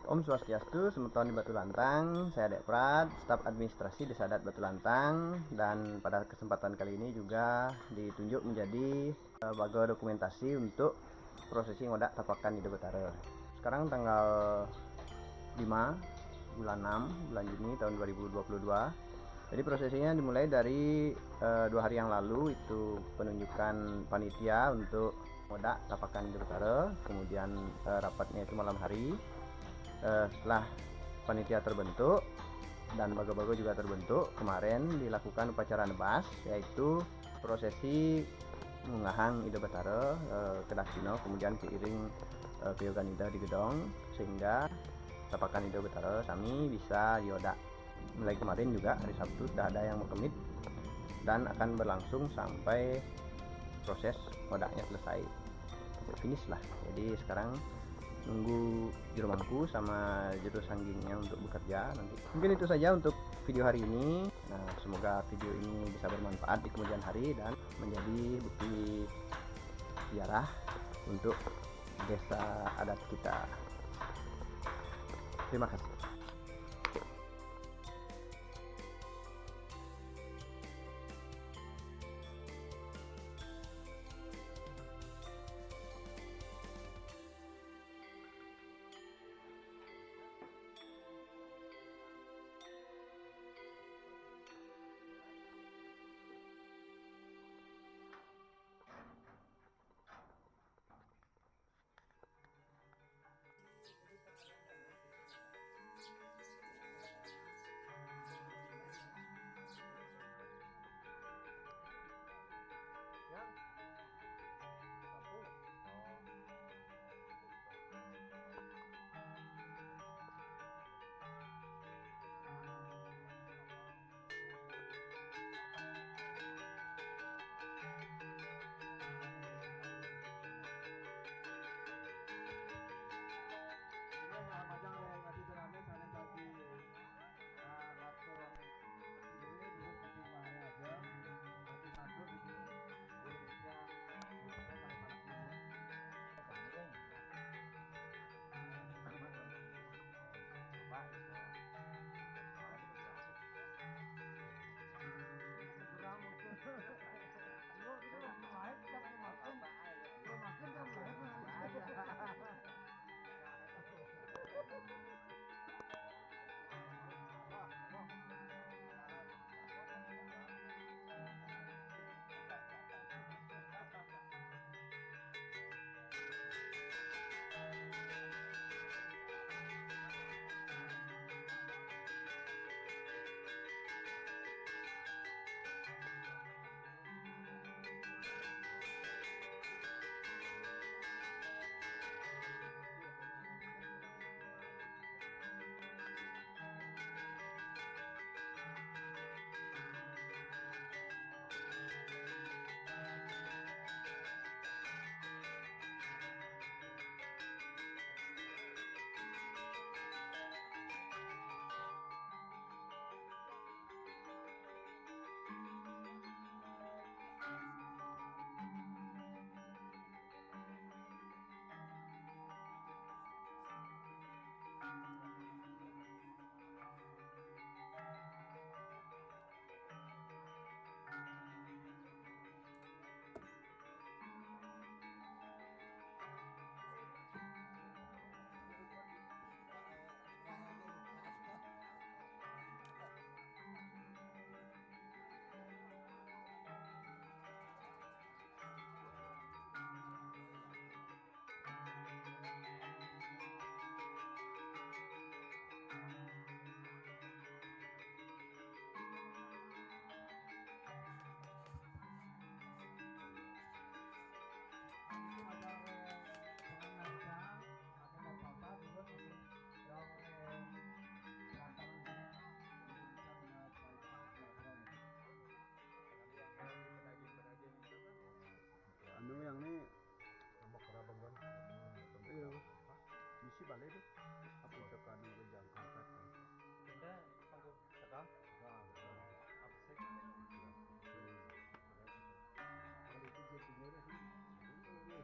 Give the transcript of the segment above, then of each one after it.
Om Swastiastu, Semeton di Batu Lantang. Saya Dek Prat, staf administrasi di Sadat Batu Lantang, dan pada kesempatan kali ini juga ditunjuk menjadi baga dokumentasi untuk prosesi ngodak tapakan Ida Betara. Sekarang tanggal 5 bulan 6 bulan Juni tahun 2022. Jadi prosesinya dimulai dari 2 hari yang lalu, itu penunjukan panitia untuk ngodak tapakan Ida Betara, kemudian rapatnya itu malam hari. Setelah panitia terbentuk dan baga-baga juga terbentuk, kemarin dilakukan upacara nebas, yaitu prosesi mengahang Ida Betara ke Dasino, kemudian diiring keyogan Ida di gedong, sehingga tapakan Ida Betara kami bisa diodak. Mulai kemarin juga hari Sabtu sudah ada yang mengkemit dan akan berlangsung sampai proses odaknya selesai, finish lah. Jadi sekarang nunggu juru mangku sama juru sanggingnya untuk bekerja nanti. Mungkin itu saja untuk video hari ini. Nah, semoga video ini bisa bermanfaat di kemudian hari dan menjadi bukti sejarah untuk desa adat kita. Terima kasih. Anu yang ini sama kerabagan. Iya. Misi balik deh. Apa tekan ke jangkar kan. Kita sanggup tekan? Apa sih? Kalau itu jadinya sih. Ini.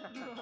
Suntuk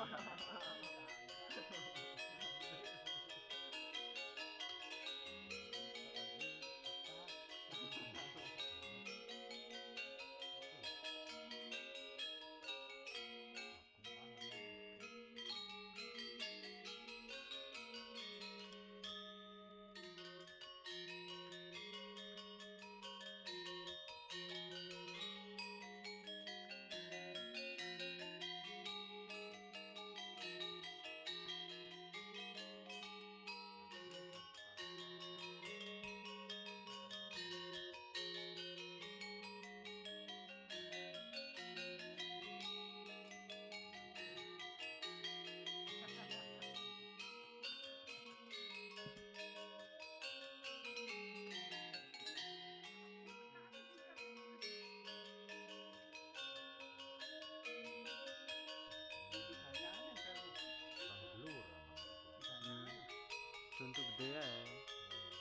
gede ya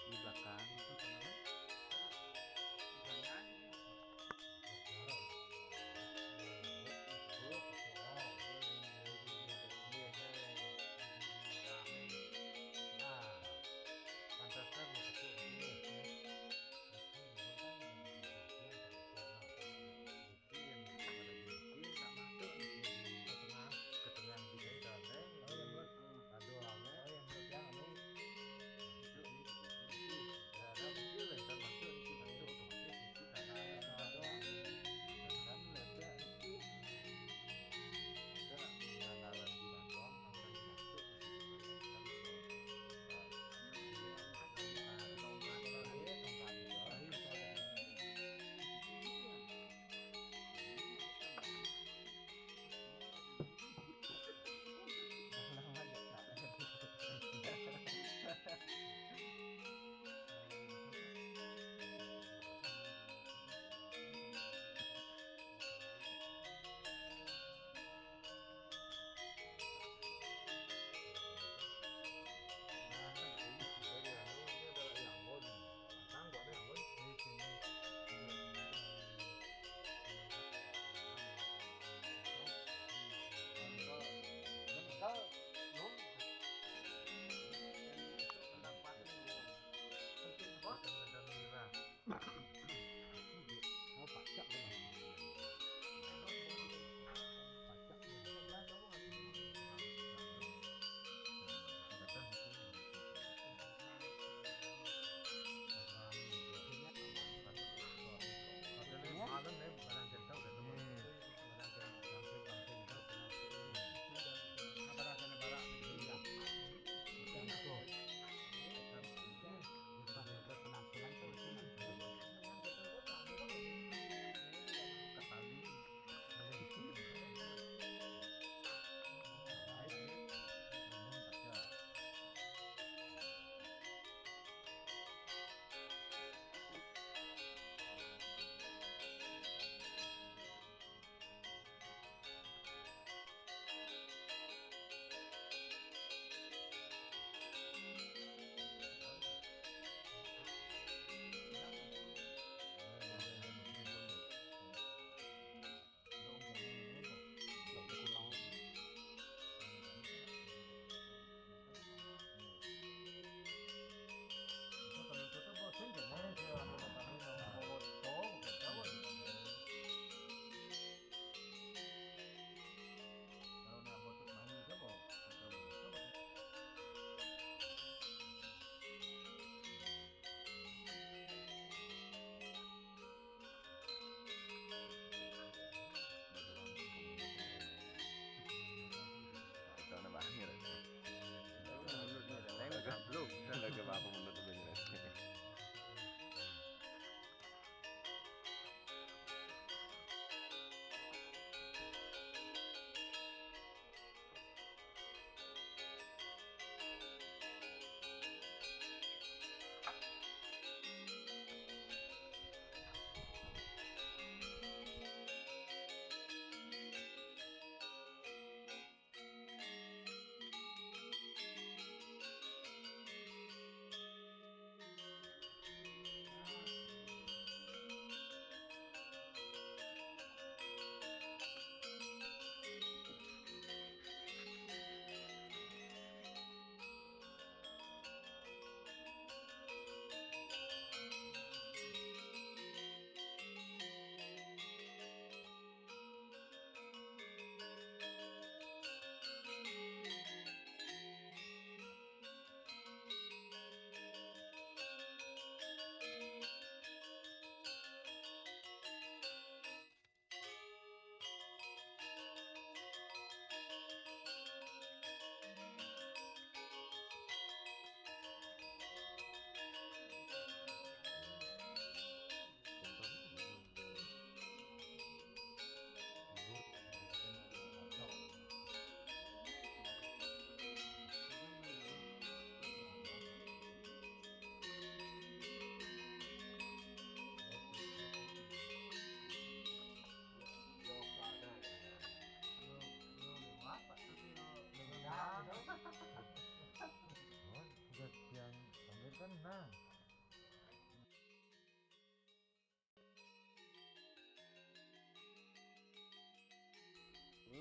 di belakang.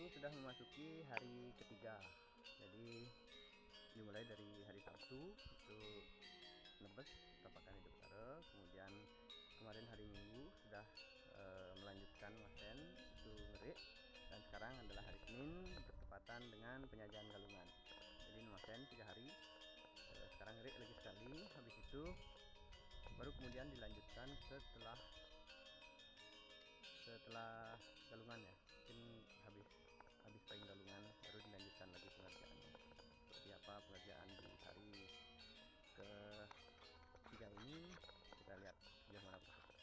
sudah memasuki hari ketiga. Jadi dimulai dari hari Sabtu itu nebes tapakan hidup sare, kemudian kemarin hari Minggu sudah melanjutkan wasen itu ngerik, dan sekarang adalah hari Senin bertepatan dengan penyajian galungan. Jadi wasen 3 hari, sekarang ngerik lagi sekali, habis itu baru kemudian dilanjutkan setelah galungan ya, mungkin habis payung galungan baru dilanjutkan lagi pengerjaannya. Seperti apa pengerjaan di hari ketiga ini, kita lihat sejauh mana prosesnya.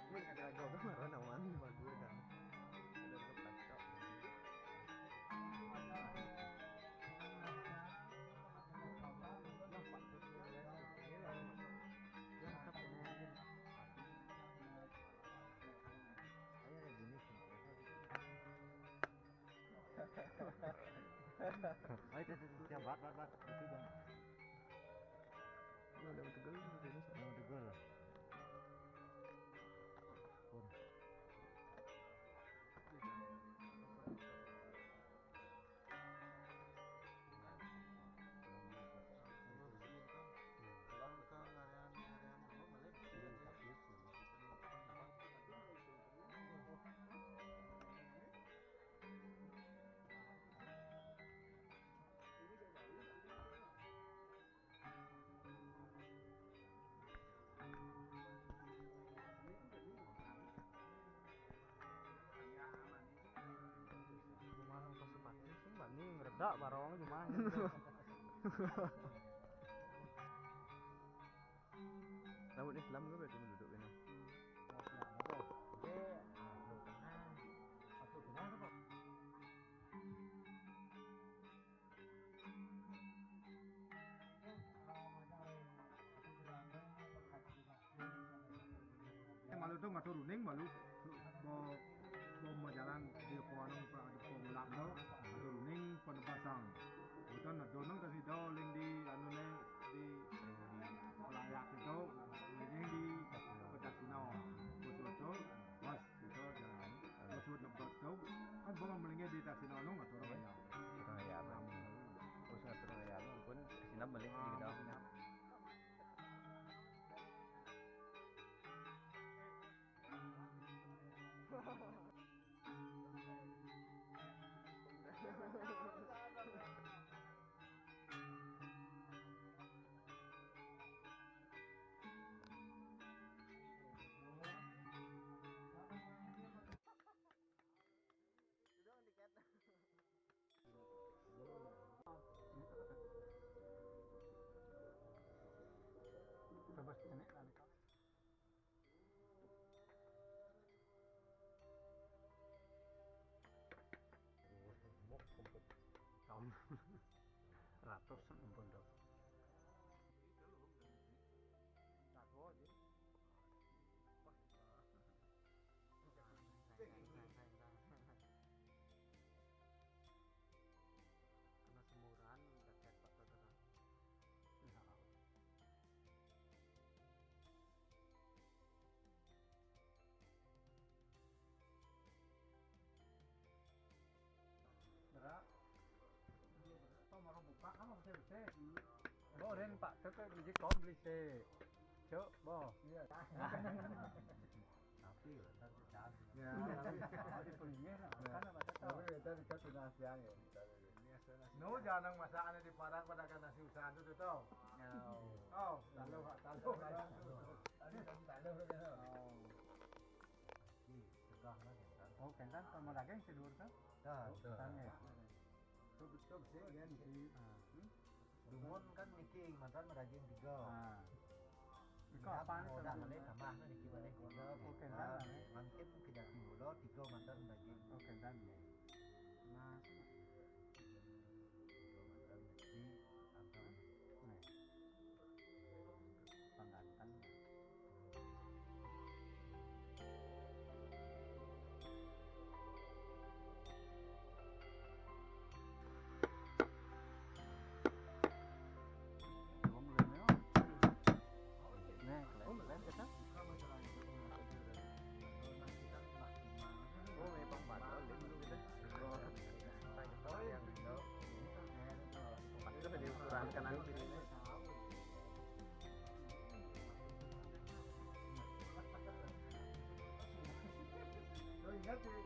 Gue kemarin awan bagus kan, udah lepas kok. Ayo kita bat itu dong. Udah betul ini Yang tegel. Pun. Dak barong cuma. Namun Islam kan berarti menduduk ini. Malu tu ngatu runing malu bo jalan di kuanung pra di pomulam tu ngatu runing penepasang. Betul ngatu nang kasi do ling di anu ne di pelayak itu ling di Petasino. Betul was itu jalan. Betul nak tu kan bang melingnya di Tasino nang ngatu orang ya. Orang ya apa? Terus ngatur orang ya pun kesinap balik di gedang. Coba sini kali. Tahun ratusan ampun dok. Satu aja. Karena semuran dekat Pak Saudara. Berak. Kau mau buka apa bersih? Bo ren Pak Tek beli kom beli se. Cuk, bo. Iya. Tapi entar dicat. Ya, di penginnya kan baca tahu. Tapi kita dicat sudah siang ya. No, jangan masakannya di Padang pada kan nasi usaha itu tuh. Oh, tahu. Tadi tahu kan. Oh, kentan sama daging tidur kan? Dah, tanya. Betul sih kan sih. Dumun kan niki mantan daging 3. Iko apaan sih? Udah kali tambah niki balik 3. Oh, kentan. Mungkin kejak mulu 3 mantan daging. Oh, kentan. Mas. 3 mantan di kantor. Nih. Panggantan. Oh, memang batal dulu kita. Oh, yang itu. Itu di ukuran kanan kiri ini. Lo ingat sih